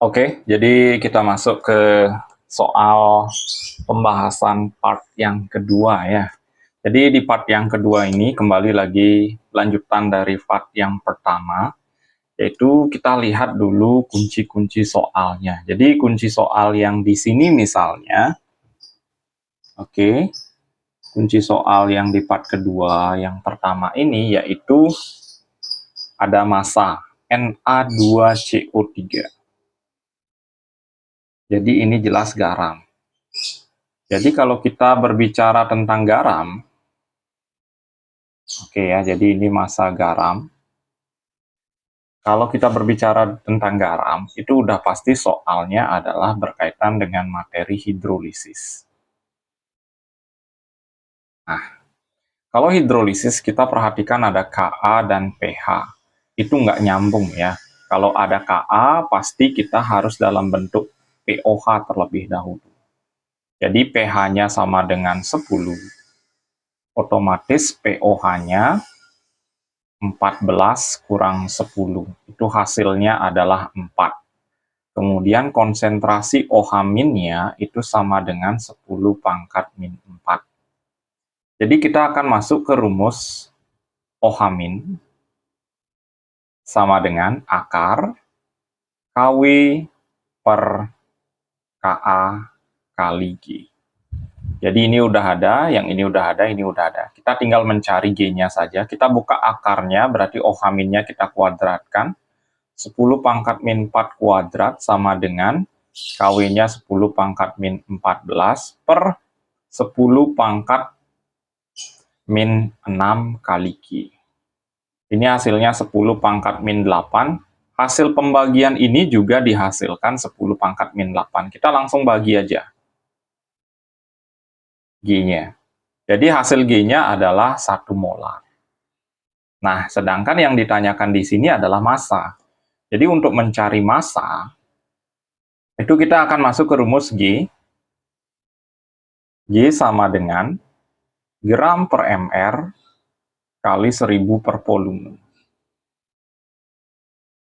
Oke, jadi kita masuk ke soal pembahasan part yang kedua ya. Jadi di part yang kedua ini kembali lagi lanjutan dari part yang pertama, yaitu kita lihat dulu kunci-kunci soalnya. Jadi kunci soal yang di sini misalnya, oke, kunci soal yang di part kedua yang pertama ini yaitu ada massa Na2CO3. Jadi ini jelas garam. Jadi kalau kita berbicara tentang garam, oke ya, jadi ini massa garam. Kalau kita berbicara tentang garam, itu udah pasti soalnya adalah berkaitan dengan materi hidrolisis. Nah, kalau hidrolisis kita perhatikan ada Ka dan pH. Itu nggak nyambung ya. Kalau ada Ka, pasti kita harus dalam bentuk POH terlebih dahulu. Jadi pH-nya sama dengan 10, otomatis POH-nya 14 kurang 10, itu hasilnya adalah 4. Kemudian konsentrasi OH-nya itu sama dengan 10 pangkat min 4. Jadi kita akan masuk ke rumus OH- sama dengan akar Kw per Ka kali G. Jadi ini udah ada, yang ini udah ada, ini udah ada. Kita tinggal mencari G-nya saja. Kita buka akarnya, berarti OH-nya kita kuadratkan. 10 pangkat min 4 kuadrat sama dengan Kw-nya 10 pangkat min 14 per 10 pangkat min 6 kali Q. Ini hasilnya 10 pangkat min 8. Hasil pembagian ini juga dihasilkan 10 pangkat min 8. Kita langsung bagi aja G-nya. Jadi hasil G-nya adalah 1 molar. Nah, sedangkan yang ditanyakan di sini adalah massa. Jadi untuk mencari massa, itu kita akan masuk ke rumus G. G sama dengan gram per mr kali 1000 per volume.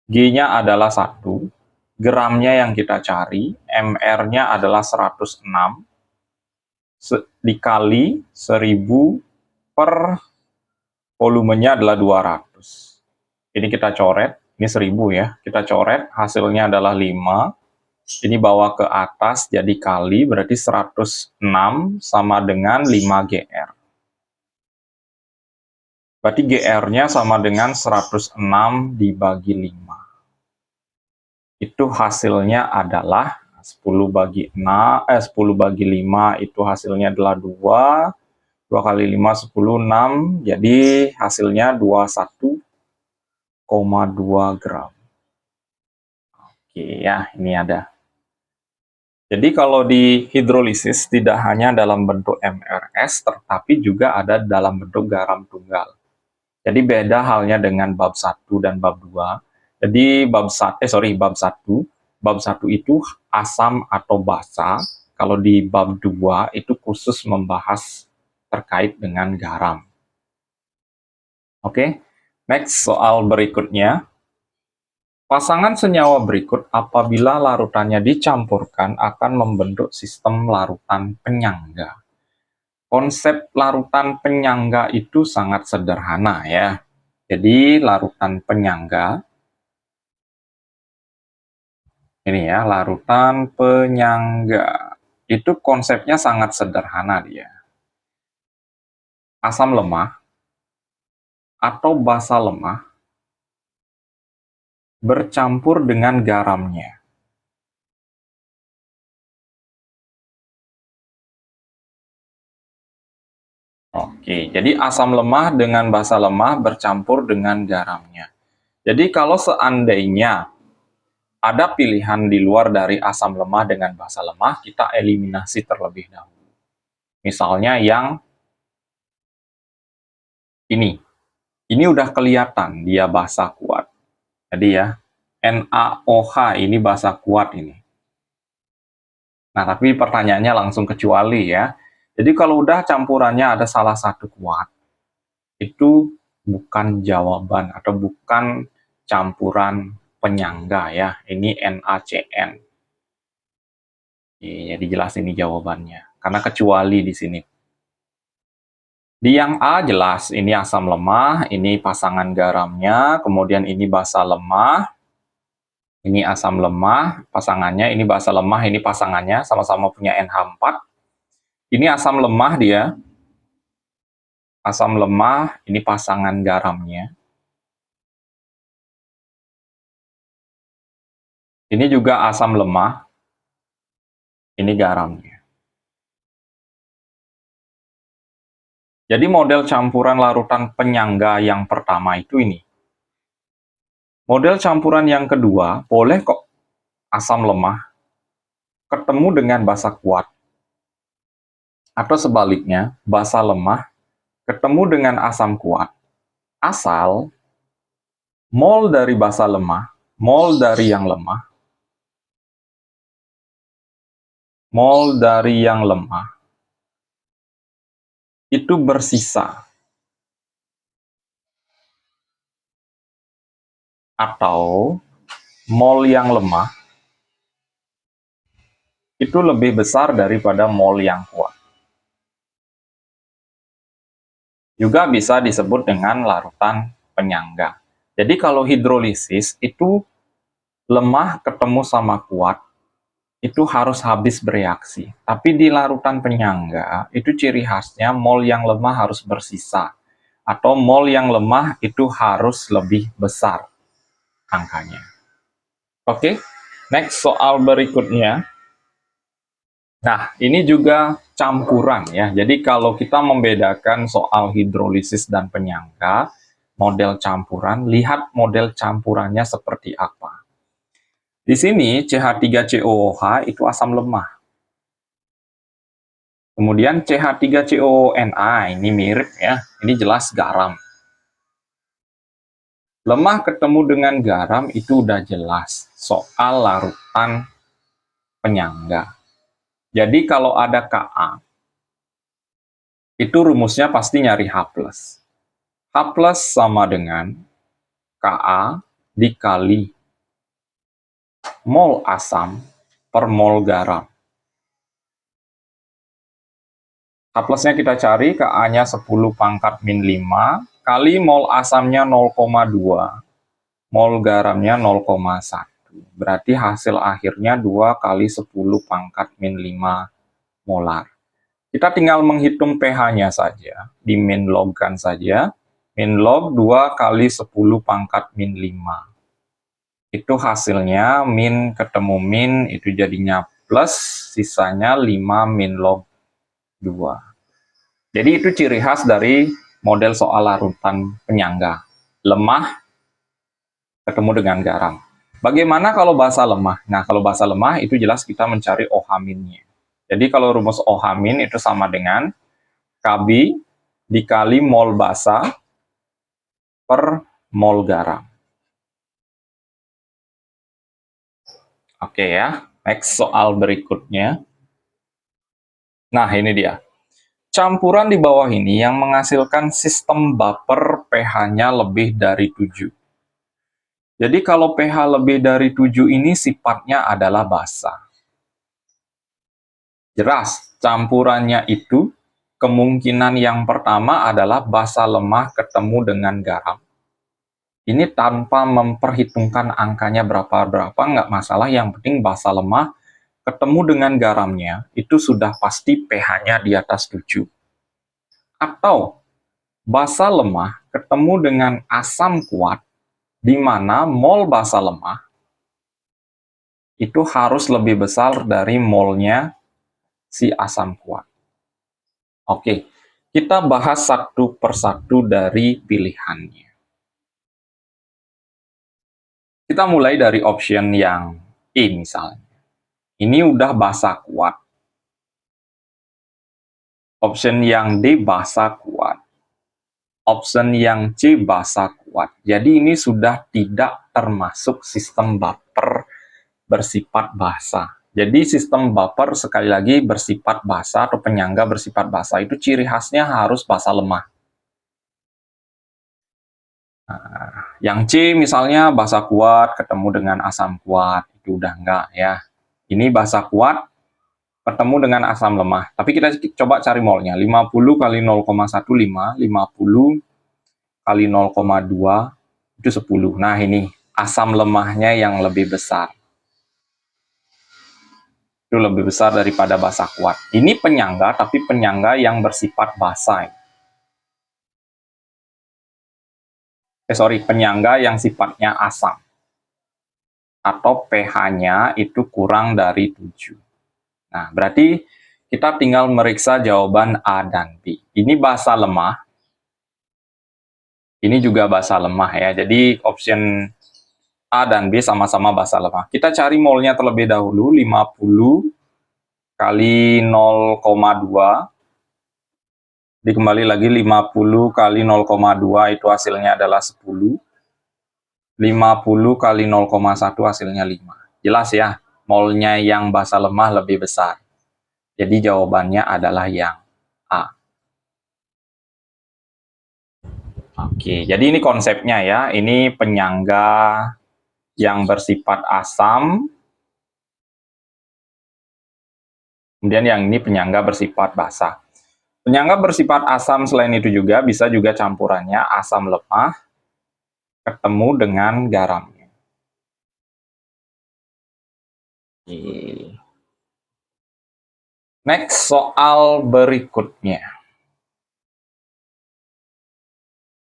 G-nya adalah 1, gramnya yang kita cari, mr-nya adalah 106, dikali 1000 per volumenya adalah 200. Ini kita coret, ini 1000 ya, kita coret, hasilnya adalah 5, ini bawa ke atas jadi kali, berarti 106 sama dengan 5 GR. Berarti GR-nya sama dengan 106 dibagi 5. Itu hasilnya adalah 10 bagi 5 itu hasilnya adalah 2. 2 kali 5, 10, 6. Jadi hasilnya 21,2 gram. Oke ya, ini ada. Jadi kalau di hidrolisis tidak hanya dalam bentuk MRS, tetapi juga ada dalam bentuk garam tunggal. Jadi beda halnya dengan bab 1 dan bab 2. Jadi bab 1 itu asam atau basa. Kalau di bab 2 itu khusus membahas terkait dengan garam. Oke, next soal berikutnya. Pasangan senyawa berikut apabila larutannya dicampurkan akan membentuk sistem larutan penyangga. Konsep larutan penyangga itu sangat sederhana ya. Jadi larutan penyangga, ini ya, larutan penyangga. Itu konsepnya sangat sederhana dia. Asam lemah atau basa lemah bercampur dengan garamnya. Oke, jadi asam lemah dengan basa lemah bercampur dengan garamnya. Jadi kalau seandainya ada pilihan di luar dari asam lemah dengan basa lemah, kita eliminasi terlebih dahulu. Misalnya yang ini. Ini udah kelihatan dia basa kuat. Jadi ya, NaOH ini basa kuat ini. Nah, tapi pertanyaannya langsung kecuali ya. Jadi kalau udah campurannya ada salah satu kuat, itu bukan jawaban atau bukan campuran penyangga ya. Ini NaCN. Jadi jelas ini jawabannya. Karena kecuali di sini. Di yang A jelas ini asam lemah, ini pasangan garamnya, kemudian ini basa lemah, ini asam lemah, pasangannya, ini basa lemah, ini pasangannya, sama-sama punya NH4. Ini asam lemah dia, asam lemah, ini pasangan garamnya. Ini juga asam lemah, ini garamnya. Jadi model campuran larutan penyangga yang pertama itu ini. Model campuran yang kedua, boleh kok asam lemah ketemu dengan basa kuat. Atau sebaliknya, basa lemah ketemu dengan asam kuat. Asal mol dari basa lemah, mol dari yang lemah, mol dari yang lemah, itu bersisa. Atau mol yang lemah itu lebih besar daripada mol yang kuat. Juga bisa disebut dengan larutan penyangga. Jadi kalau hidrolisis itu lemah ketemu sama kuat, itu harus habis bereaksi. Tapi di larutan penyangga, itu ciri khasnya mol yang lemah harus bersisa. Atau mol yang lemah itu harus lebih besar angkanya. Oke, next soal berikutnya. Nah, ini juga campuran ya. Jadi kalau kita membedakan soal hidrolisis dan penyangga, model campuran, lihat model campurannya seperti apa. Di sini CH3COOH itu asam lemah. Kemudian CH3COONA ini mirip ya, ini jelas garam. Lemah ketemu dengan garam itu udah jelas soal larutan penyangga. Jadi kalau ada Ka, itu rumusnya pasti nyari H+. H+ sama dengan Ka dikali mol asam per mol garam. H+-nya kita cari, Ka-nya 10 pangkat min 5, kali mol asamnya 0,2, mol garamnya 0,1. Berarti hasil akhirnya 2 kali 10 pangkat min 5 molar. Kita tinggal menghitung pH-nya saja, di min logkan saja. Min log 2 kali 10 pangkat min 5. Itu hasilnya min ketemu min, itu jadinya plus, sisanya 5 min log 2. Jadi itu ciri khas dari model soal larutan penyangga. Lemah ketemu dengan garam. Bagaimana kalau basa lemah? Nah, kalau basa lemah itu jelas kita mencari OH-nya. Jadi kalau rumus OH- itu sama dengan Kb dikali mol basa per mol garam. Oke ya, next soal berikutnya. Nah, ini dia. Campuran di bawah ini yang menghasilkan sistem baper pH-nya lebih dari 7. Jadi kalau pH lebih dari 7 ini sifatnya adalah basa. Jelas, campurannya itu kemungkinan yang pertama adalah basa lemah ketemu dengan garam. Ini tanpa memperhitungkan angkanya berapa-berapa, nggak masalah, yang penting basa lemah ketemu dengan garamnya, itu sudah pasti pH-nya di atas 7. Atau basa lemah ketemu dengan asam kuat, di mana mol basa lemah itu harus lebih besar dari molnya si asam kuat. Oke, kita bahas satu persatu dari pilihannya. Kita mulai dari option yang E misalnya. Ini udah basa kuat. Option yang D basa kuat. Option yang C basa kuat. Jadi ini sudah tidak termasuk sistem baper bersifat basa. Jadi sistem baper sekali lagi bersifat basa atau penyangga bersifat basa itu ciri khasnya harus basa lemah. Nah, yang C misalnya basa kuat ketemu dengan asam kuat, itu udah enggak ya. Ini basa kuat ketemu dengan asam lemah. Tapi kita coba cari molnya. 50 kali 0,15, 50 kali 0,2 itu 10. Nah, ini asam lemahnya yang lebih besar. Itu lebih besar daripada basa kuat. Ini penyangga, tapi penyangga yang bersifat basa. Penyangga yang sifatnya asam. Atau pH-nya itu kurang dari 7. Nah, berarti kita tinggal meriksa jawaban A dan B. Ini basa lemah. Ini juga basa lemah ya. Jadi option A dan B sama-sama basa lemah. Kita cari molnya terlebih dahulu. 50 kali 0,2. Dikembali lagi 50 kali 0,2 itu hasilnya adalah 10. 50 kali 0,1 hasilnya 5. Jelas ya, molnya yang basa lemah lebih besar. Jadi jawabannya adalah yang A. Oke, jadi ini konsepnya ya. Ini penyangga yang bersifat asam. Kemudian yang ini penyangga bersifat basa. Penyangga bersifat asam selain itu juga bisa juga campurannya asam lemah ketemu dengan garamnya. Oke. Next, soal berikutnya.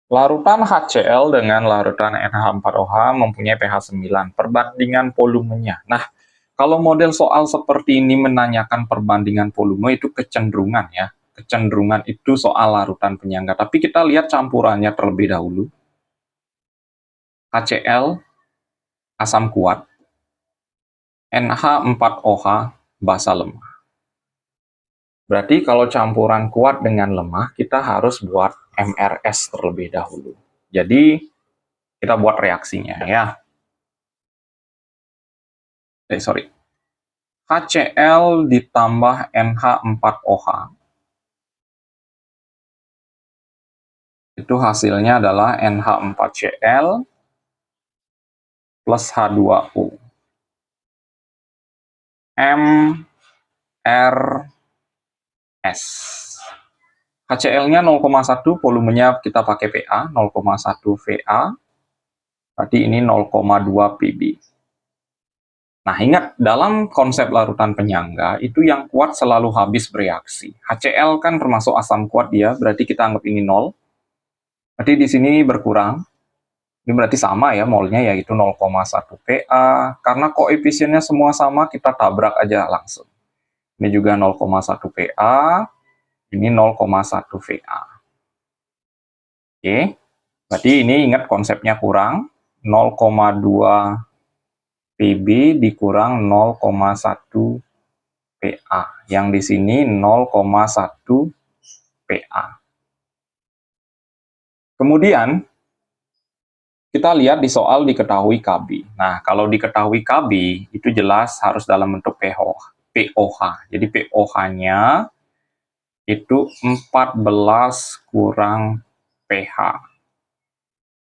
Larutan HCl dengan larutan NH4OH mempunyai pH 9. Perbandingan volumenya. Nah, kalau model soal seperti ini menanyakan perbandingan volume itu kecenderungan ya. Kecenderungan itu soal larutan penyangga. Tapi kita lihat campurannya terlebih dahulu. HCl, asam kuat. NH4OH, basa lemah. Berarti kalau campuran kuat dengan lemah, kita harus buat MRS terlebih dahulu. Jadi, kita buat reaksinya ya. HCl ditambah NH4OH. Itu hasilnya adalah NH4Cl plus H2O. MRS. HCl-nya 0,1, volumenya kita pakai PA, 0,1 VA. Berarti ini 0,2 PB. Nah, ingat, dalam konsep larutan penyangga, itu yang kuat selalu habis bereaksi. HCl kan termasuk asam kuat dia, berarti kita anggap ini 0. Berarti di sini berkurang. Ini berarti sama ya molnya, yaitu 0,1 PA. Karena koefisiennya semua sama, kita tabrak aja langsung. Ini juga 0,1 PA, ini 0,1 VA. Oke, berarti ini ingat konsepnya kurang. 0,2 PB dikurang 0,1 PA. Yang di sini 0,1 PA. Kemudian, kita lihat di soal diketahui KB. Nah, kalau diketahui KB, itu jelas harus dalam bentuk POH. Jadi POH-nya itu 14 kurang pH.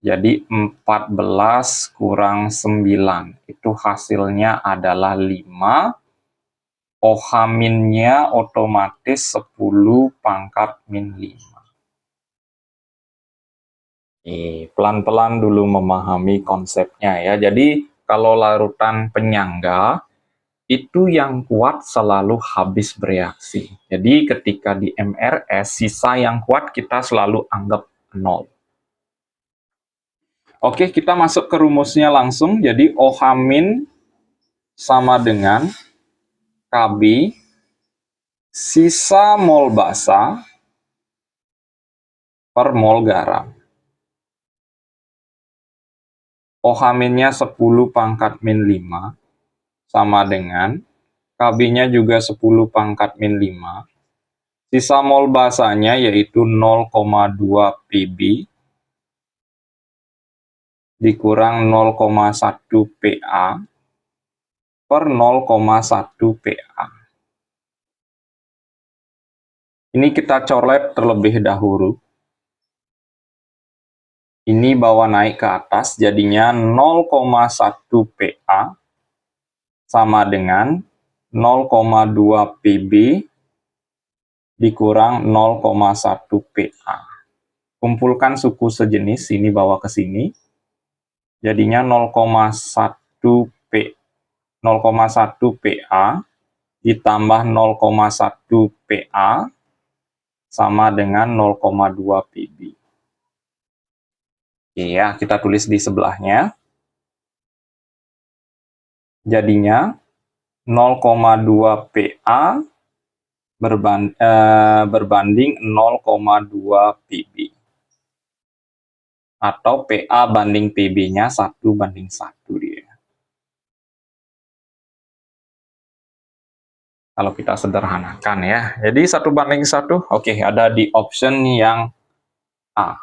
Jadi 14 kurang 9. Itu hasilnya adalah 5. OH-nya otomatis 10 pangkat min 5. Pelan-pelan dulu memahami konsepnya ya. Jadi kalau larutan penyangga itu yang kuat selalu habis bereaksi. Jadi ketika di MRS sisa yang kuat kita selalu anggap 0. Oke, kita masuk ke rumusnya langsung. Jadi OH- sama dengan KB sisa mol basa per mol garam. OH-nya 10 pangkat min 5 sama dengan KB-nya juga 10 pangkat min 5. Sisa mol basanya yaitu 0,2 PB dikurang 0,1 PA per 0,1 PA. Ini kita coret terlebih dahulu. Ini bawa naik ke atas, jadinya 0,1 PA sama dengan 0,2 PB dikurang 0,1 PA. Kumpulkan suku sejenis, ini bawa ke sini. Jadinya 0,1 PA ditambah 0,1 PA sama dengan 0,2 PB. Oke ya, kita tulis di sebelahnya. Jadinya 0,2 PA berbanding 0,2 PB. Atau PA banding PB-nya 1:1 dia. Kalau kita sederhanakan ya. Jadi 1:1, oke, ada di option yang A.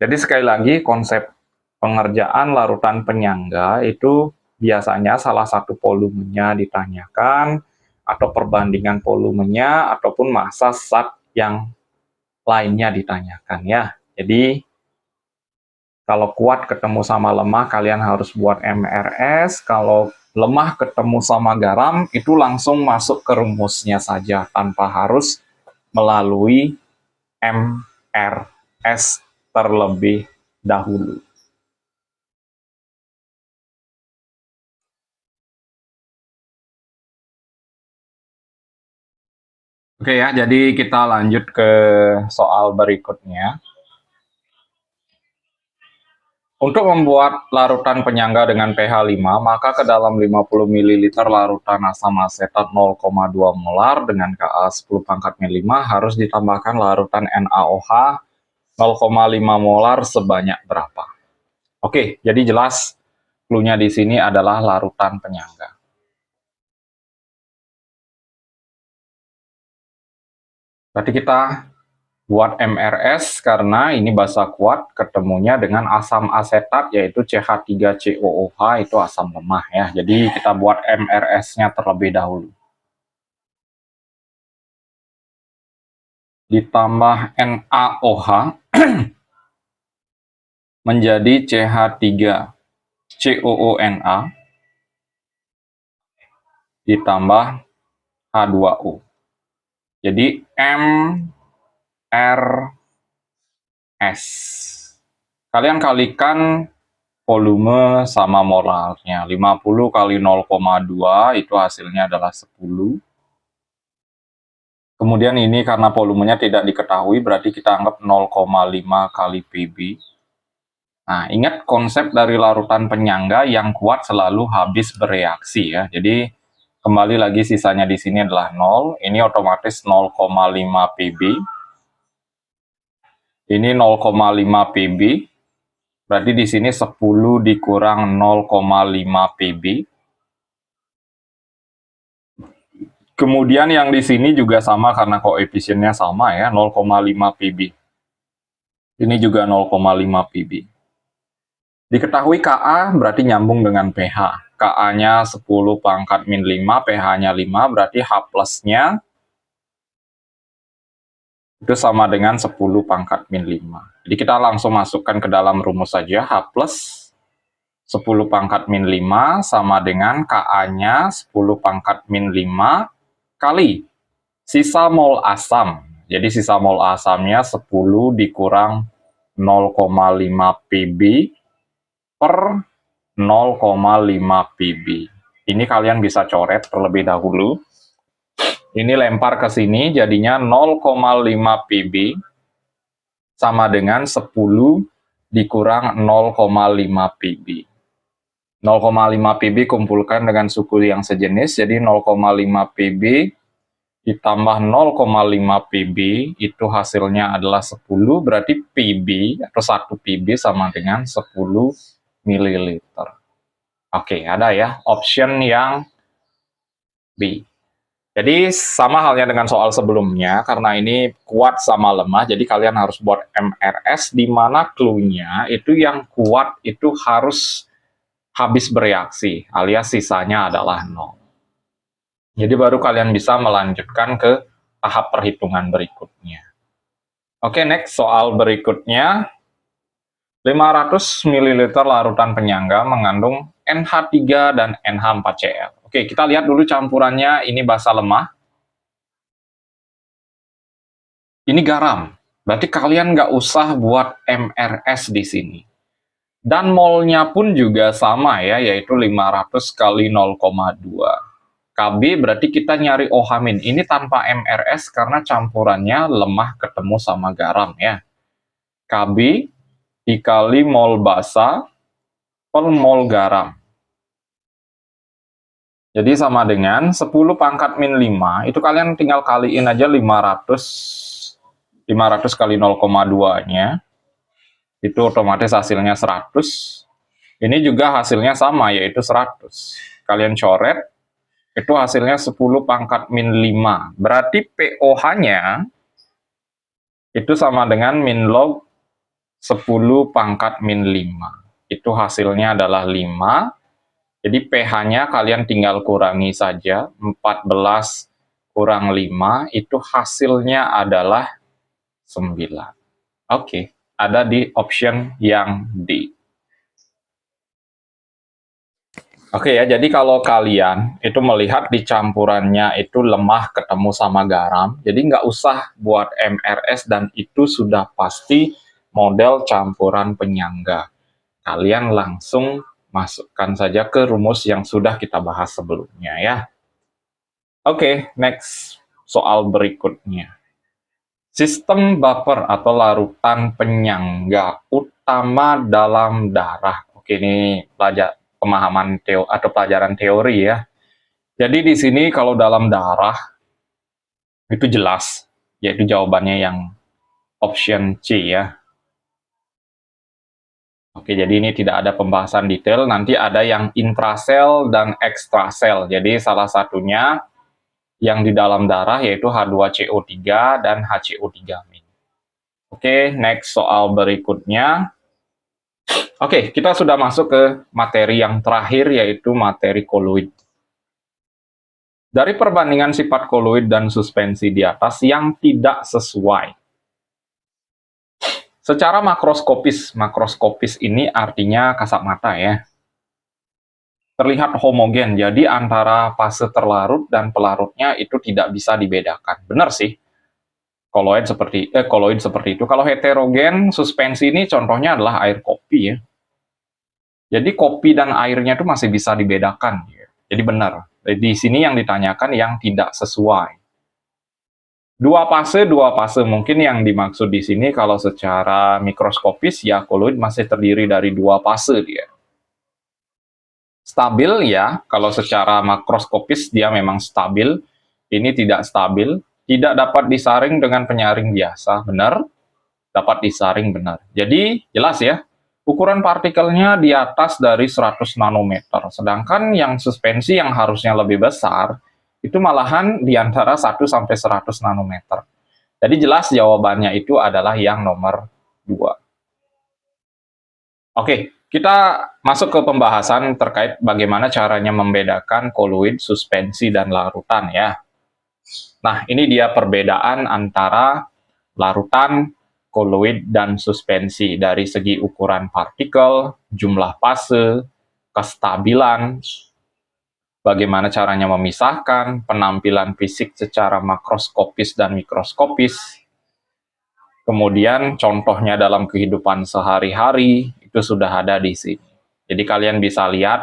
Jadi sekali lagi konsep pengerjaan larutan penyangga itu biasanya salah satu volumenya ditanyakan, atau perbandingan volumenya, ataupun massa zat yang lainnya ditanyakan ya. Jadi kalau kuat ketemu sama lemah, kalian harus buat MRS. Kalau lemah ketemu sama garam, itu langsung masuk ke rumusnya saja, tanpa harus melalui MRS terlebih dahulu. Oke ya, jadi kita lanjut ke soal berikutnya. Untuk membuat larutan penyangga dengan pH 5, maka ke dalam 50 ml larutan asam asetat 0,2 molar dengan Ka 10⁻⁵ harus ditambahkan larutan NaOH 0,5 molar sebanyak berapa? Oke, jadi jelas clue-nya di sini adalah larutan penyangga. Berarti kita buat MRS karena ini basa kuat ketemunya dengan asam asetat yaitu CH3COOH itu asam lemah ya. Jadi kita buat MRS-nya terlebih dahulu. Ditambah NaOH menjadi CH3COONA ditambah H2O. Jadi MRS. Kalian kalikan volume sama molarnya. 50 kali 0,2 itu hasilnya adalah 10. Kemudian ini karena volumenya tidak diketahui, berarti kita anggap 0,5 kali PB. Nah, ingat konsep dari larutan penyangga yang kuat selalu habis bereaksi ya. Jadi kembali lagi sisanya di sini adalah 0, ini otomatis 0,5 PB. Ini 0,5 PB. Berarti di sini 10 dikurang 0,5 PB. Kemudian yang di sini juga sama karena koefisiennya sama ya, 0,5 PB. Ini juga 0,5 PB. Diketahui Ka berarti nyambung dengan pH. Ka-nya 10⁻⁵, pH-nya 5, berarti H plus-nya itu sama dengan 10⁻⁵. Jadi kita langsung masukkan ke dalam rumus saja, H plus 10⁻⁵ sama dengan Ka-nya 10⁻⁵ kali sisa mol asam. Jadi sisa mol asamnya 10 dikurang 0,5 PB per 0,5 PB. Ini kalian bisa coret terlebih dahulu. Ini lempar ke sini, jadinya 0,5 PB sama dengan 10 dikurang 0,5 PB. 0,5 PB kumpulkan dengan suku yang sejenis, jadi 0,5 PB ditambah 0,5 PB, itu hasilnya adalah 10, berarti PB atau 1 PB sama dengan 10 ml. Oke, ada ya, option yang B. Jadi sama halnya dengan soal sebelumnya, karena ini kuat sama lemah, jadi kalian harus buat MRS, di mana clue-nya itu yang kuat itu harus habis bereaksi, alias sisanya adalah 0. Jadi baru kalian bisa melanjutkan ke tahap perhitungan berikutnya. Oke, next soal berikutnya. 500 ml larutan penyangga mengandung NH3 dan NH4Cl. Oke, kita lihat dulu campurannya. Ini basa lemah. Ini garam. Berarti kalian nggak usah buat MRS di sini. Dan molnya pun juga sama ya, yaitu 500 kali 0,2. KB berarti kita nyari OH-. Ini tanpa MRS karena campurannya lemah ketemu sama garam ya. KB dikali mol basa per mol garam. Jadi sama dengan 10 pangkat min 5, itu kalian tinggal kaliin aja 500 kali 0,2-nya, itu otomatis hasilnya 100. Ini juga hasilnya sama, yaitu 100. Kalian coret, itu hasilnya 10 pangkat min 5. Berarti POH-nya itu sama dengan min log 10 pangkat min 5. Itu hasilnya adalah 5. Jadi pH-nya kalian tinggal kurangi saja, 14 kurang 5, itu hasilnya adalah 9. Oke, ada di option yang D. Oke ya, jadi kalau kalian itu melihat di campurannya itu lemah ketemu sama garam, jadi nggak usah buat MRS dan itu sudah pasti model campuran penyangga. Kalian langsung masukkan saja ke rumus yang sudah kita bahas sebelumnya ya. Oke, next soal berikutnya. Sistem buffer atau larutan penyangga utama dalam darah. Oke, ini pemahaman atau pelajaran teori ya. Jadi di sini kalau dalam darah itu jelas, yaitu jawabannya yang option C ya. Oke, jadi ini tidak ada pembahasan detail, nanti ada yang intrasel dan ekstrasel. Jadi salah satunya yang di dalam darah yaitu H2CO3 dan HCO3-. Oke, next soal berikutnya. Oke, kita sudah masuk ke materi yang terakhir yaitu materi koloid. Dari perbandingan sifat koloid dan suspensi di atas yang tidak sesuai. Secara makroskopis ini artinya kasat mata ya. Terlihat homogen, jadi antara fase terlarut dan pelarutnya itu tidak bisa dibedakan. Benar sih, koloid seperti itu. Kalau heterogen suspensi ini contohnya adalah air kopi ya. Jadi kopi dan airnya itu masih bisa dibedakan. Ya. Jadi benar. Di sini yang ditanyakan yang tidak sesuai. Dua fase mungkin yang dimaksud di sini kalau secara mikroskopis ya koloid masih terdiri dari dua fase dia. Stabil ya, kalau secara makroskopis dia memang stabil. Ini tidak stabil, tidak dapat disaring dengan penyaring biasa, benar? Dapat disaring, benar. Jadi jelas ya, ukuran partikelnya di atas dari 100 nanometer. Sedangkan yang suspensi yang harusnya lebih besar, itu malahan di antara 1 sampai 100 nanometer. Jadi jelas jawabannya itu adalah yang nomor 2. Oke, kita masuk ke pembahasan terkait bagaimana caranya membedakan koloid, suspensi, dan larutan ya. Nah, ini dia perbedaan antara larutan, koloid, dan suspensi dari segi ukuran partikel, jumlah fase, kestabilan, bagaimana caranya memisahkan, penampilan fisik secara makroskopis dan mikroskopis, kemudian contohnya dalam kehidupan sehari-hari, itu sudah ada di sini. Jadi kalian bisa lihat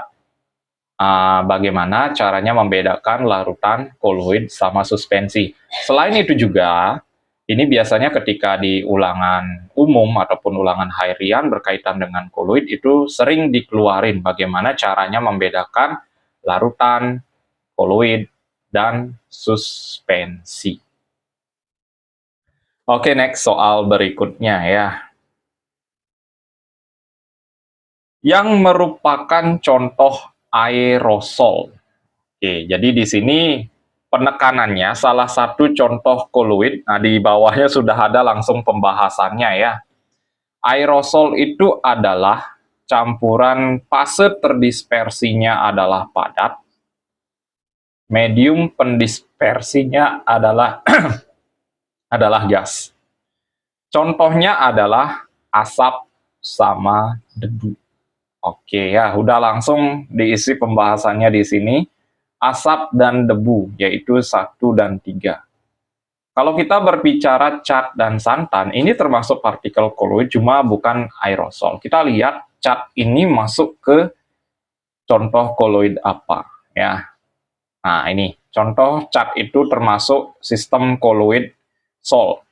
bagaimana caranya membedakan larutan, koloid, sama suspensi. Selain itu juga, ini biasanya ketika di ulangan umum ataupun ulangan harian berkaitan dengan koloid itu sering dikeluarin bagaimana caranya membedakan larutan, koloid, dan suspensi. Oke, next soal berikutnya ya. Yang merupakan contoh aerosol. Oke, jadi di sini penekanannya salah satu contoh koloid. Nah, di bawahnya sudah ada langsung pembahasannya ya. Aerosol itu adalah campuran fase terdispersinya adalah padat, medium pendispersinya adalah gas. Contohnya adalah asap sama debu. Oke ya, udah langsung diisi pembahasannya di sini. Asap dan debu, yaitu 1 dan 3. Kalau kita berbicara cat dan santan, ini termasuk partikel koloid, cuma bukan aerosol. Kita lihat cat ini masuk ke contoh koloid apa ya. Nah, ini contoh cat itu termasuk sistem koloid sol,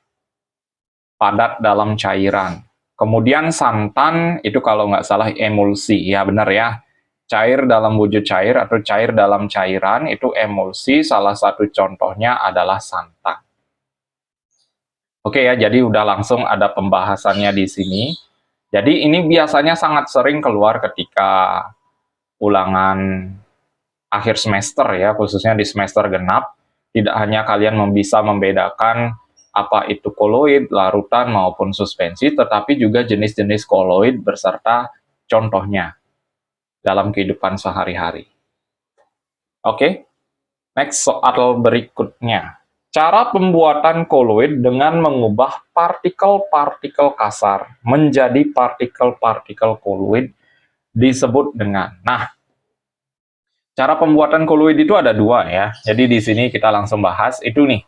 padat dalam cairan. Kemudian santan itu kalau nggak salah emulsi, ya benar ya. Cair dalam wujud cair atau cair dalam cairan itu emulsi, salah satu contohnya adalah santan. Oke ya, jadi udah langsung ada pembahasannya di sini. Jadi ini biasanya sangat sering keluar ketika ulangan akhir semester ya, khususnya di semester genap. Tidak hanya kalian bisa membedakan apa itu koloid, larutan, maupun suspensi, tetapi juga jenis-jenis koloid beserta contohnya dalam kehidupan sehari-hari. Oke, next soal berikutnya. Cara pembuatan koloid dengan mengubah partikel-partikel kasar menjadi partikel-partikel koloid disebut dengan. Nah, cara pembuatan koloid itu ada dua ya. Jadi di sini kita langsung bahas itu nih.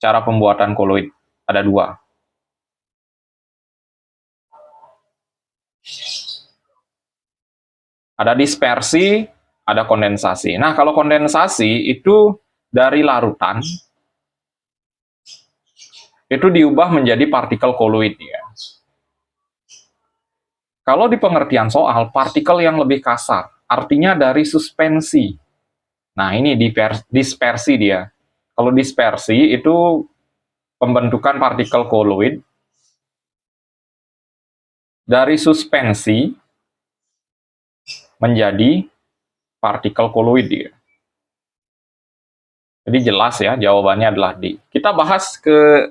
Cara pembuatan koloid ada dua. Ada dispersi, ada kondensasi. Nah, kalau kondensasi itu dari larutan itu diubah menjadi partikel koloid ya. Kalau di pengertian soal, partikel yang lebih kasar, artinya dari suspensi. Nah, ini dispersi dia. Kalau dispersi itu pembentukan partikel koloid dari suspensi menjadi partikel koloid dia. Jadi jelas ya, jawabannya adalah D. Kita bahas ke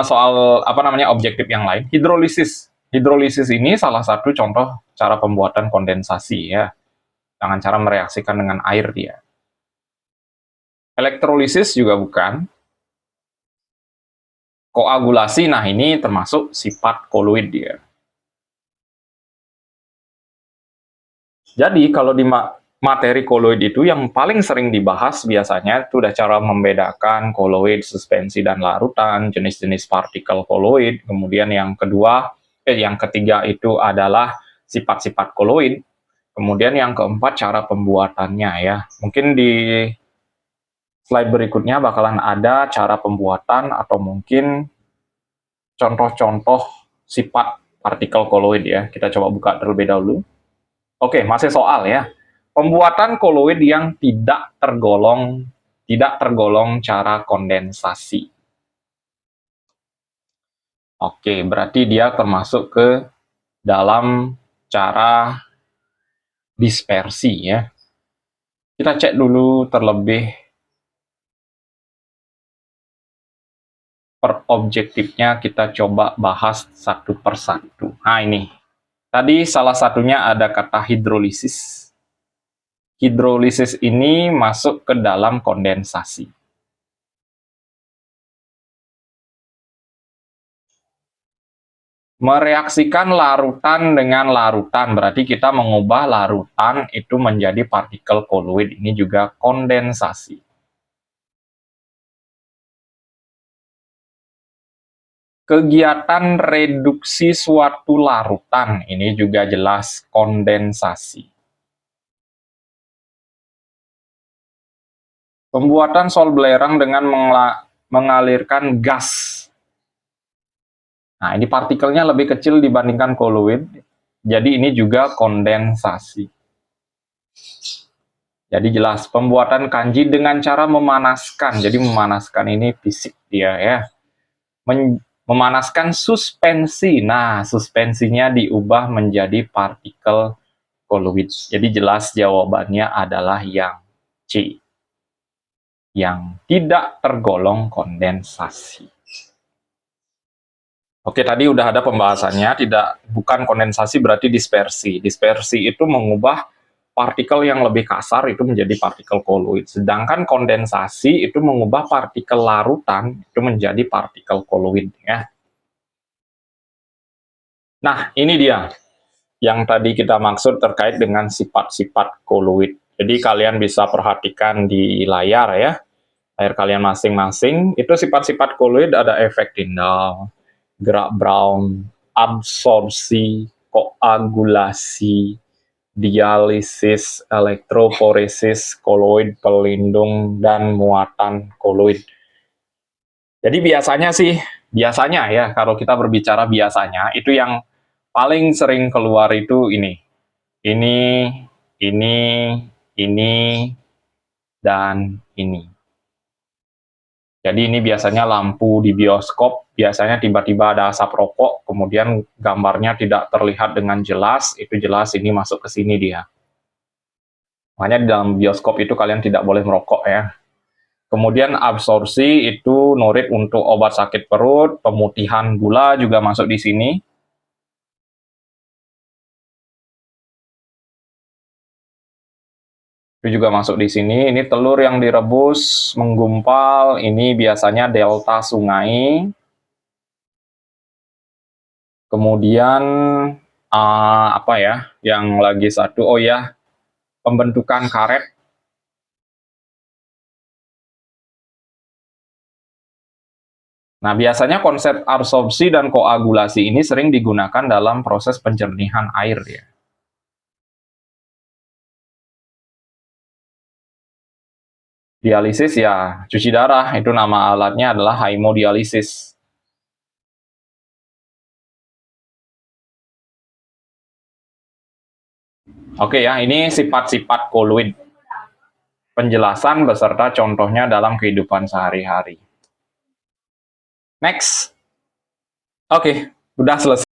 soal apa namanya objektif yang lain. Hidrolisis. Hidrolisis ini salah satu contoh cara pembuatan kondensasi ya, dengan cara mereaksikan dengan air dia. Elektrolisis juga bukan. Koagulasi, nah ini termasuk sifat koloid dia. Jadi kalau di materi koloid itu yang paling sering dibahas biasanya itu udah cara membedakan koloid, suspensi, dan larutan, jenis-jenis partikel koloid. Kemudian yang ketiga itu adalah sifat-sifat koloid. Kemudian yang keempat cara pembuatannya ya. Mungkin di slide berikutnya bakalan ada cara pembuatan atau mungkin contoh-contoh sifat partikel koloid ya. Kita coba buka terlebih dahulu. Oke, masih soal ya. Pembuatan koloid yang tidak tergolong cara kondensasi. Oke, berarti dia termasuk ke dalam cara dispersi ya. Kita cek dulu terlebih per objektifnya, kita coba bahas satu persatu. Nah ini, tadi salah satunya ada kata hidrolisis. Hidrolisis ini masuk ke dalam kondensasi. Mereaksikan larutan dengan larutan, berarti kita mengubah larutan itu menjadi partikel koloid, ini juga kondensasi. Kegiatan reduksi suatu larutan, ini juga jelas kondensasi. Pembuatan sol belerang dengan mengalirkan gas. Nah, ini partikelnya lebih kecil dibandingkan koloid, jadi ini juga kondensasi. Jadi jelas, pembuatan kanji dengan cara memanaskan, jadi memanaskan ini fisik dia ya. Memanaskan suspensi, nah suspensinya diubah menjadi partikel koloid. Jadi jelas jawabannya adalah yang C, yang tidak tergolong kondensasi. Oke, tadi udah ada pembahasannya, bukan kondensasi berarti dispersi. Dispersi itu mengubah partikel yang lebih kasar itu menjadi partikel koloid. Sedangkan kondensasi itu mengubah partikel larutan itu menjadi partikel koloid ya. Nah, ini dia yang tadi kita maksud terkait dengan sifat-sifat koloid. Jadi kalian bisa perhatikan di layar ya. Layar kalian masing-masing, itu sifat-sifat koloid ada efek Tyndall, gerak Brown, absorpsi, koagulasi, dialisis, elektroforesis, koloid pelindung, dan muatan koloid. Jadi biasanya ya, kalau kita berbicara biasanya, itu yang paling sering keluar itu ini, ini, ini, dan ini. Jadi ini biasanya lampu di bioskop, biasanya tiba-tiba ada asap rokok, kemudian gambarnya tidak terlihat dengan jelas, itu jelas ini masuk ke sini dia. Makanya di dalam bioskop itu kalian tidak boleh merokok ya. Kemudian absorpsi itu norit untuk obat sakit perut, pemutihan gula juga masuk di sini. Itu juga masuk di sini. Ini telur yang direbus, menggumpal, ini biasanya delta sungai. Kemudian apa ya? Yang lagi satu, oh ya, pembentukan karet. Nah, biasanya konsep absorpsi dan koagulasi ini sering digunakan dalam proses penjernihan air ya. Dialisis ya, cuci darah, itu nama alatnya adalah hemodialisis. Oke ya, ini sifat-sifat koloid. Penjelasan beserta contohnya dalam kehidupan sehari-hari. Next. Oke, udah selesai.